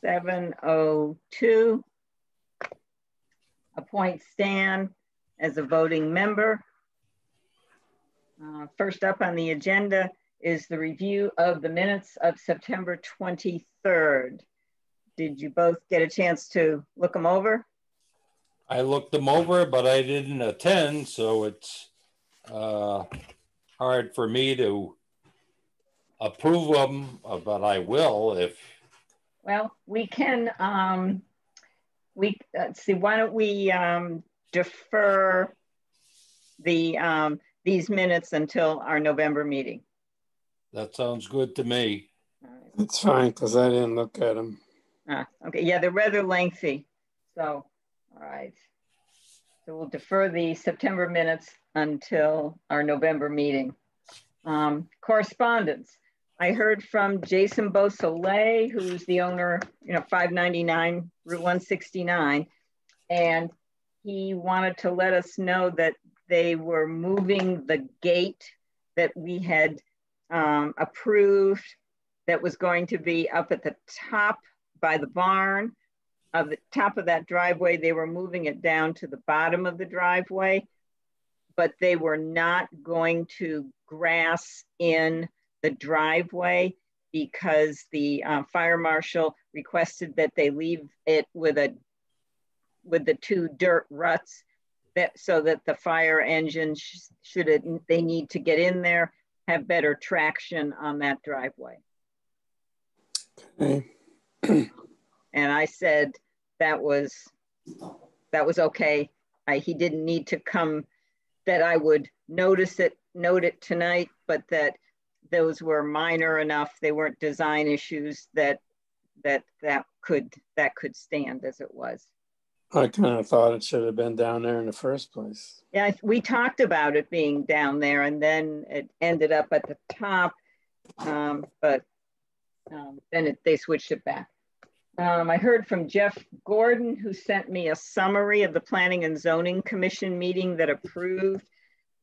7:02. Appoint Stan as a voting member. First up on the agenda is the review of the minutes of September 23rd. Did you both get a chance to look them over? I looked them over, but I didn't attend, so it's hard for me to approve them, but I will if. Well, we can, let's see, why don't we defer these minutes until our November meeting? That sounds good to me. That's fine, because I didn't look at them. Okay, yeah, they're rather lengthy. So, all right. So we'll defer the September minutes until our November meeting. Correspondence. I heard from Jason Beausoleil, who's the owner, 599 Route 169, and he wanted to let us know that they were moving the gate that we had approved that was going to be up at the top by the barn. Of the top of that driveway, they were moving it down to the bottom of the driveway, but they were not going to grass in the driveway because the fire marshal requested that they leave it with the two dirt ruts, so that the fire engine, they need to get in there, have better traction on that driveway. Okay. And I said that was okay. He didn't need to come, that I would note it tonight, but that those were minor enough. They weren't design issues that could stand as it was. I kind of thought it should have been down there in the first place. Yeah, we talked about it being down there, and then it ended up at the top, but then they switched it back. I heard from Jeff Gordon, who sent me a summary of the Planning and Zoning Commission meeting that approved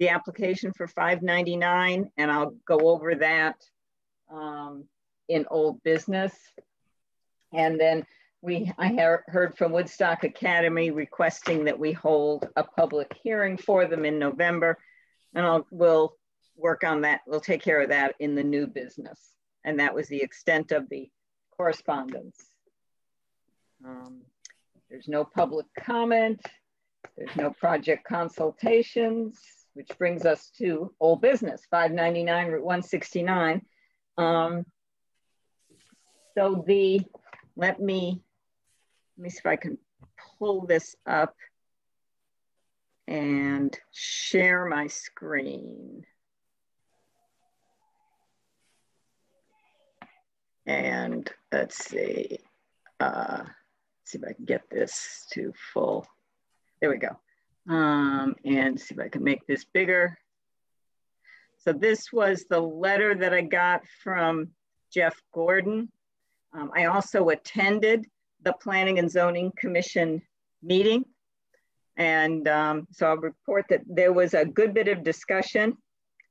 the application for 599, and I'll go over that in old business. And then I heard from Woodstock Academy requesting that we hold a public hearing for them in November, and we'll work on that. We'll take care of that in the new business. And that was the extent of the correspondence. There's no public comment. There's no project consultations, which brings us to old business, 599 Route 169. So let me see if I can pull this up and share my screen. And let's see if I can get this to full. There we go. And see if I can make this bigger. So this was the letter that I got from Jeff Gordon. I also attended the Planning and Zoning Commission meeting. And so I'll report that there was a good bit of discussion.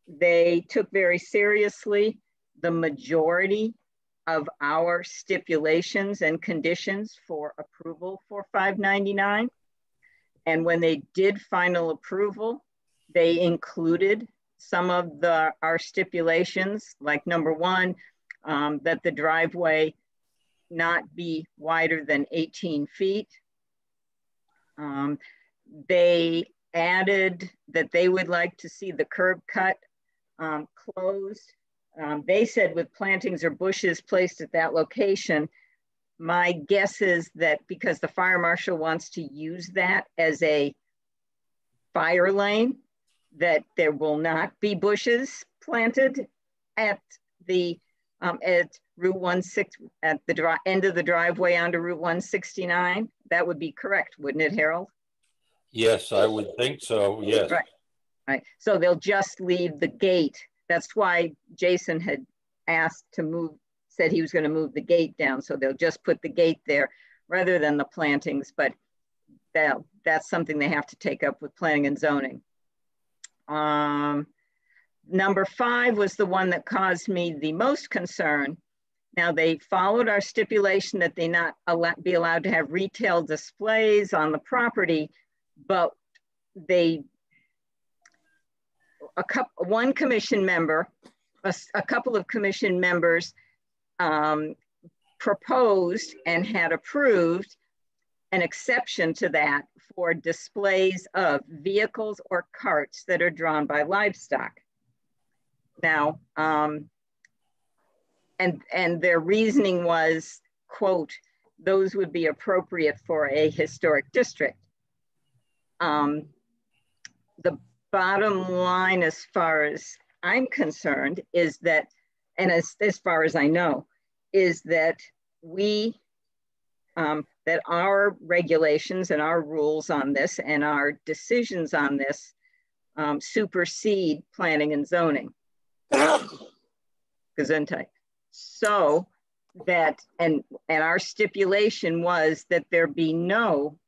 They took very seriously the majority of our stipulations and conditions for approval for 599. And when they did final approval, they included some of our stipulations, like number one, that the driveway not be wider than 18 feet. They added that they would like to see the curb cut closed. They said with plantings or bushes placed at that location. My guess is that because the fire marshal wants to use that as a fire lane, that there will not be bushes planted at the at Route 16, at the end of the driveway onto Route 169. That would be correct, wouldn't it, Harold? Yes, I would think so. Yes. Right. So they'll just leave the gate. That's why Jason had asked to move, said he was going to move the gate down. So they'll just put the gate there rather than the plantings. But that's something they have to take up with planning and zoning. Number 5 was the one that caused me the most concern. Now they followed our stipulation that they not be allowed to have retail displays on the property, but one commission member, a couple of commission members proposed and had approved an exception to that for displays of vehicles or carts that are drawn by livestock. Now, and their reasoning was, quote, those would be appropriate for a historic district. The bottom line, as far as I'm concerned, is that, and as far as I know, is that that our regulations and our rules on this and our decisions on this supersede planning and zoning. Gesundheit. So that, and our stipulation was that there be no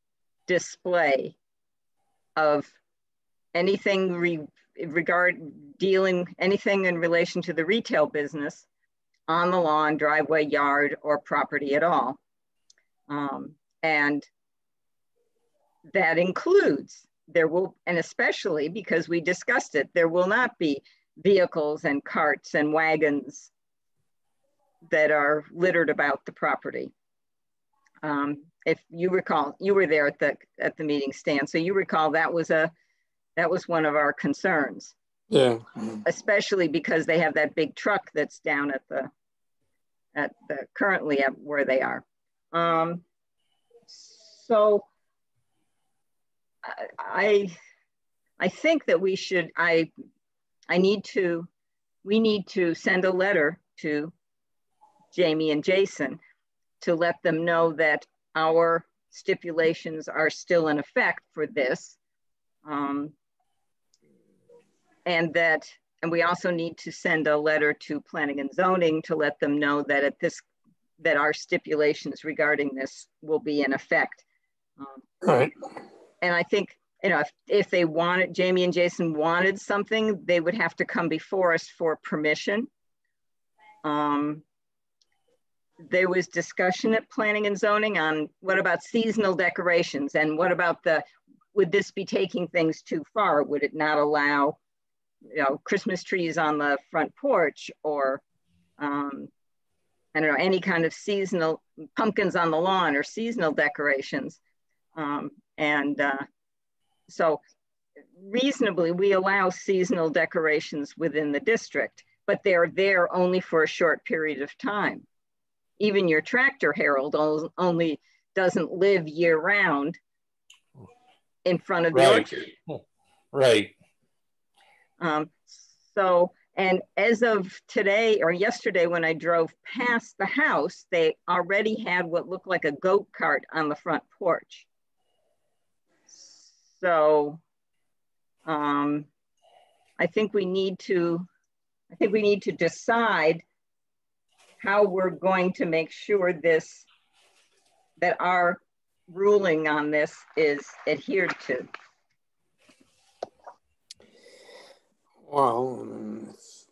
display of anything anything in relation to the retail business on the lawn, driveway, yard, or property at all. And that includes, and especially because we discussed it, there will not be vehicles and carts and wagons that are littered about the property. If you recall, you were there at the meeting, Stan, so you recall that was one of our concerns. Yeah. Especially because they have that big truck that's down currently at where they are. So I think that we need to send a letter to Jamie and Jason to let them know that our stipulations are still in effect for this. And we also need to send a letter to planning and zoning to let them know that that our stipulations regarding this will be in effect. Right. And I think, if they wanted, Jamie and Jason wanted something, they would have to come before us for permission. There was discussion at planning and zoning on what about seasonal decorations, and what about would this be taking things too far? Would it not allow, Christmas trees on the front porch, or I don't know, any kind of seasonal pumpkins on the lawn or seasonal decorations. So reasonably, we allow seasonal decorations within the district, but they're there only for a short period of time. Even your tractor herald only doesn't live year round in front of the orchard. Right. And as of today or yesterday, when I drove past the house, they already had what looked like a goat cart on the front porch. So I think we need to decide how we're going to make sure that our ruling on this is adhered to. Well, it's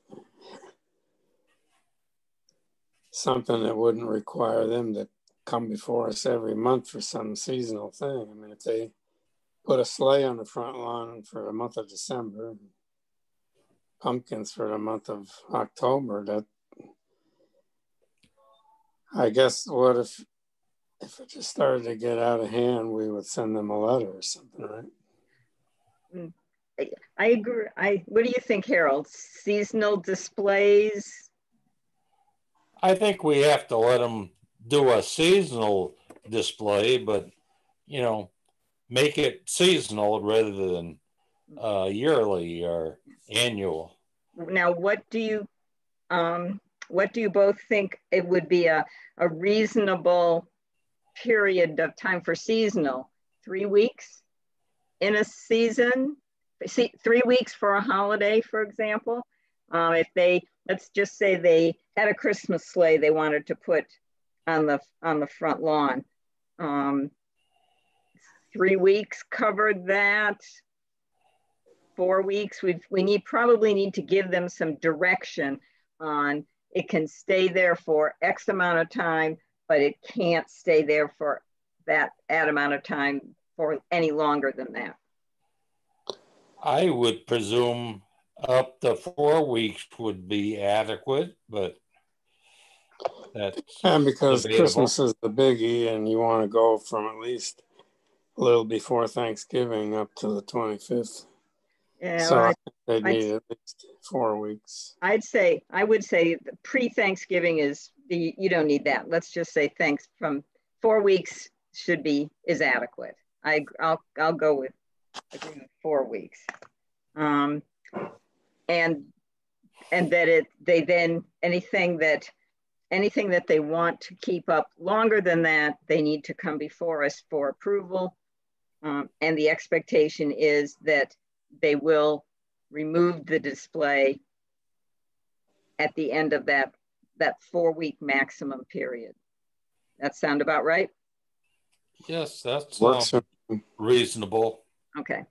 something that wouldn't require them to come before us every month for some seasonal thing. I mean, if they put a sleigh on the front lawn for the month of December, pumpkins for the month of October, that, I guess, what if it just started to get out of hand, we would send them a letter or something, right? I agree. What do you think, Harold? Seasonal displays? I think we have to let them do a seasonal display, but, make it seasonal rather than yearly or annual. Now, what do you both think it would be a reasonable period of time for seasonal? 3 weeks in a season? 3 weeks for a holiday, for example. If let's just say they had a Christmas sleigh they wanted to put on the front lawn. 3 weeks covered that. 4 weeks, we probably need to give them some direction on it can stay there for X amount of time, but it can't stay there for that amount of time for any longer than that. I would presume up to 4 weeks would be adequate, but that's because debatable. Christmas is the biggie, and you want to go from at least a little before Thanksgiving up to the 25th. Yeah, so I think they need at least 4 weeks. I would say pre-Thanksgiving you don't need that. Let's just say from 4 weeks is adequate. I'll go with 4 weeks. And that they then anything that they want to keep up longer than that, they need to come before us for approval. And the expectation is that they will remove the display at the end of that 4 week maximum period. That sound about right? Yes, that's reasonable. Okay.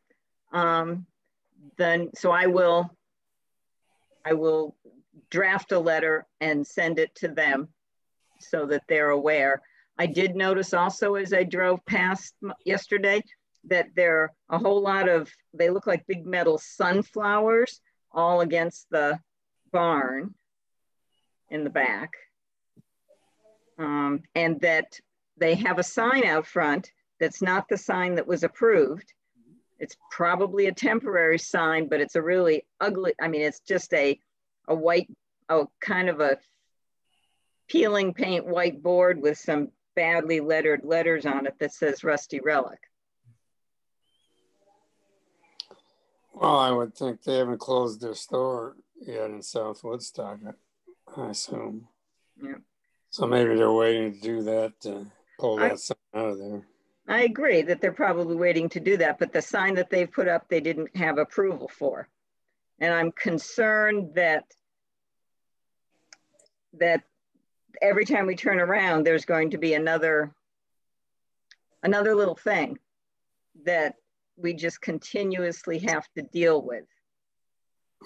So I will draft a letter and send it to them so that they're aware. I did notice also as I drove past yesterday that there are a whole lot they look like big metal sunflowers all against the barn in the back. And that they have a sign out front that's not the sign that was approved. It's probably a temporary sign, but it's a really ugly, it's just a white, kind of a peeling paint white board with some badly lettered letters on it that says Rusty Relic. Well, I would think they haven't closed their store yet in South Woodstock, I assume. Yeah. So maybe they're waiting to do that, to pull that sign out of there. I agree that they're probably waiting to do that, but the sign that they've put up, they didn't have approval for. And I'm concerned that every time we turn around, there's going to be another little thing that we just continuously have to deal with.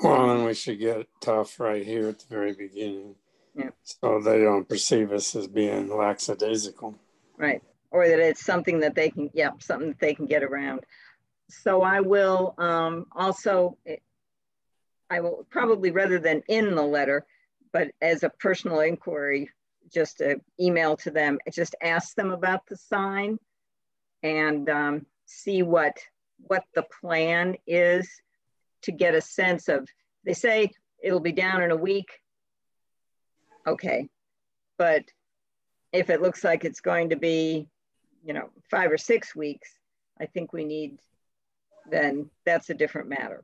Well, then we should get tough right here at the very beginning. Yeah. So they don't perceive us as being lackadaisical. Right. Or that it's something that they can, something that they can get around. So I will I will probably, rather than in the letter, but as a personal inquiry, just an email to them, just ask them about the sign and see what the plan is to get a sense of, they say it'll be down in a week. Okay. But if it looks like it's going to be, 5 or 6 weeks, I think then that's a different matter.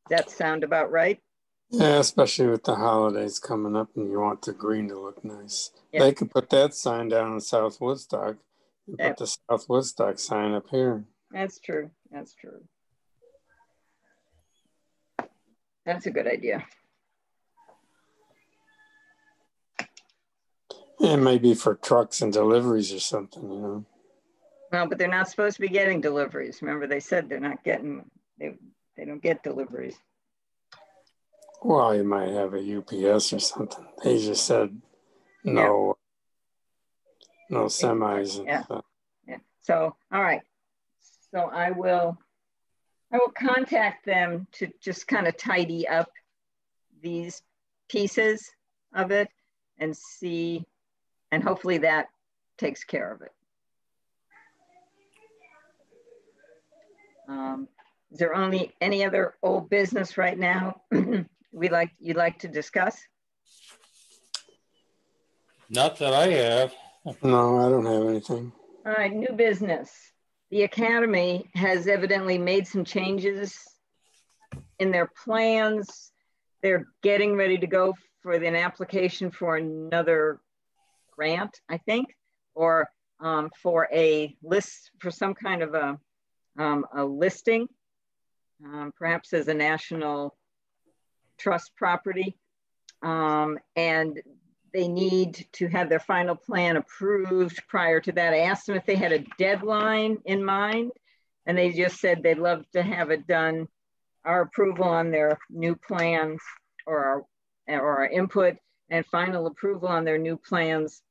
Does that sound about right? Yeah, especially with the holidays coming up and you want the green to look nice. Yeah. They could put that sign down in South Woodstock and put the South Woodstock sign up here. That's true. That's true. That's a good idea. It may be for trucks and deliveries or something, Well, but they're not supposed to be getting deliveries. Remember, they said they're not getting, they don't get deliveries. Well, you might have a UPS or something. They just said no semis and stuff. Yeah. So, all right. So I will contact them to just kind of tidy up these pieces of it and see, and hopefully that takes care of it. Is there only any other old business right now you'd like to discuss? Not that I have. No, I don't have anything. All right, new business. The Academy has evidently made some changes in their plans. They're getting ready to go for an application for another grant, I think, or for a list, for some kind of a listing, perhaps as a national trust property. And they need to have their final plan approved prior to that. I asked them if they had a deadline in mind, and they just said they'd love to have it done, our approval on their new plans or our input and final approval on their new plans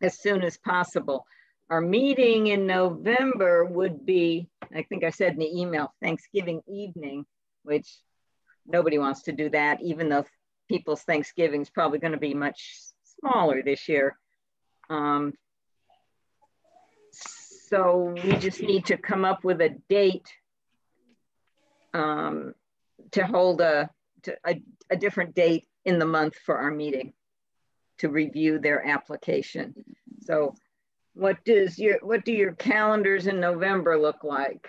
as soon as possible. Our meeting in November would be, I think I said in the email, Thanksgiving evening, which nobody wants to do that, even though people's Thanksgiving is probably going to be much smaller this year. So we just need to come up with a date to hold a different date in the month for our meeting to review their application. So what do your calendars in November look like?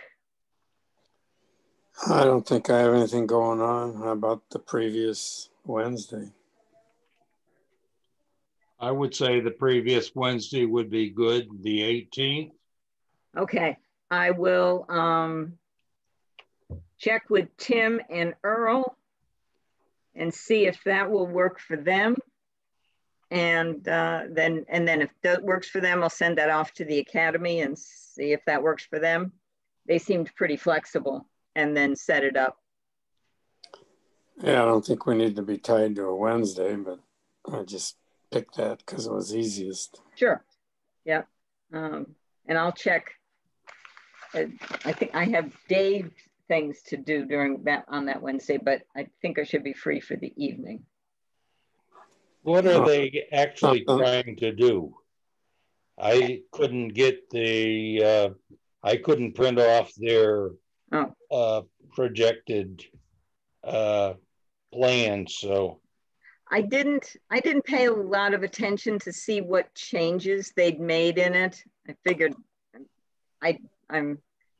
I don't think I have anything going on. How about the previous Wednesday? I would say the previous Wednesday would be good, the 18th. Okay, I will check with Tim and Earl and see if that will work for them. And then if that works for them, I'll send that off to the academy and see if that works for them. They seemed pretty flexible, and then set it up. Yeah, I don't think we need to be tied to a Wednesday, but I just picked that because it was easiest. Sure. Yeah. And I'll check. I think I have day things to do during that on that Wednesday, but I think I should be free for the evening. What are they actually trying to do? I couldn't get the, I couldn't print off their projected plan, so. I didn't pay a lot of attention to see what changes they'd made in it. I figured I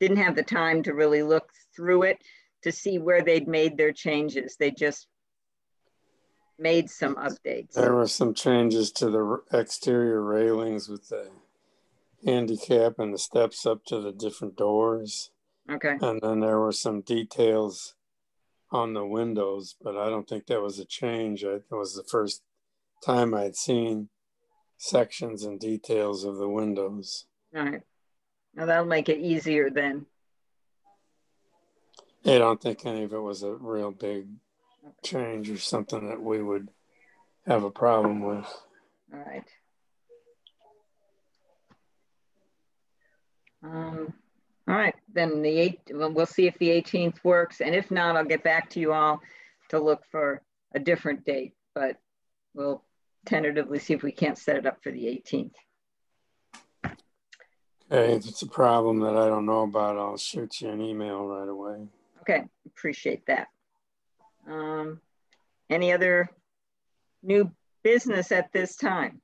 didn't have the time to really look through it to see where they'd made their changes. They just made some updates. There were some changes to the exterior railings with the handicap and the steps up to the different doors. Okay. And then there were some details on the windows, but I don't think that was a change. It was the first time I'd seen sections and details of the windows. All right. Now that'll make it easier then. I don't think any of it was a real big change or something that we would have a problem with. All right. All right, then we'll see if the 18th works, and if not, I'll get back to you all to look for a different date, but we'll tentatively see if we can't set it up for the 18th. Okay, if it's a problem that I don't know about, I'll shoot you an email right away. Okay, appreciate that. Any other new business at this time?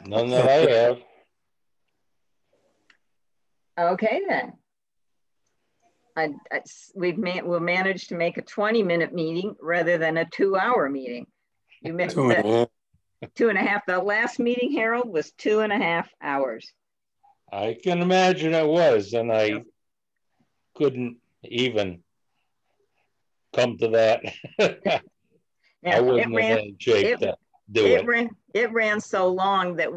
None that I have. Okay then. We'll manage to make a 20-minute meeting rather than a 2-hour meeting. You missed 2.5. 2.5. The last meeting, Harold, was 2.5 hours. I can imagine it was, and I couldn't even come to that. Yeah, I wasn't in any shape to do it. It ran so long that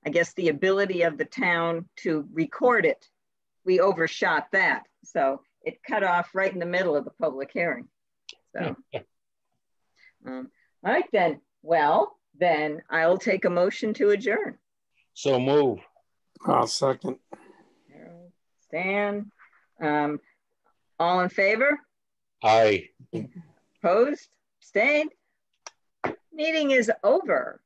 I guess the ability of the town to record it, we overshot that. So it cut off right in the middle of the public hearing. So, all right then. Well, then I'll take a motion to adjourn. So move. I'll second. Stan, all in favor? Aye. Opposed? Abstained? Meeting is over.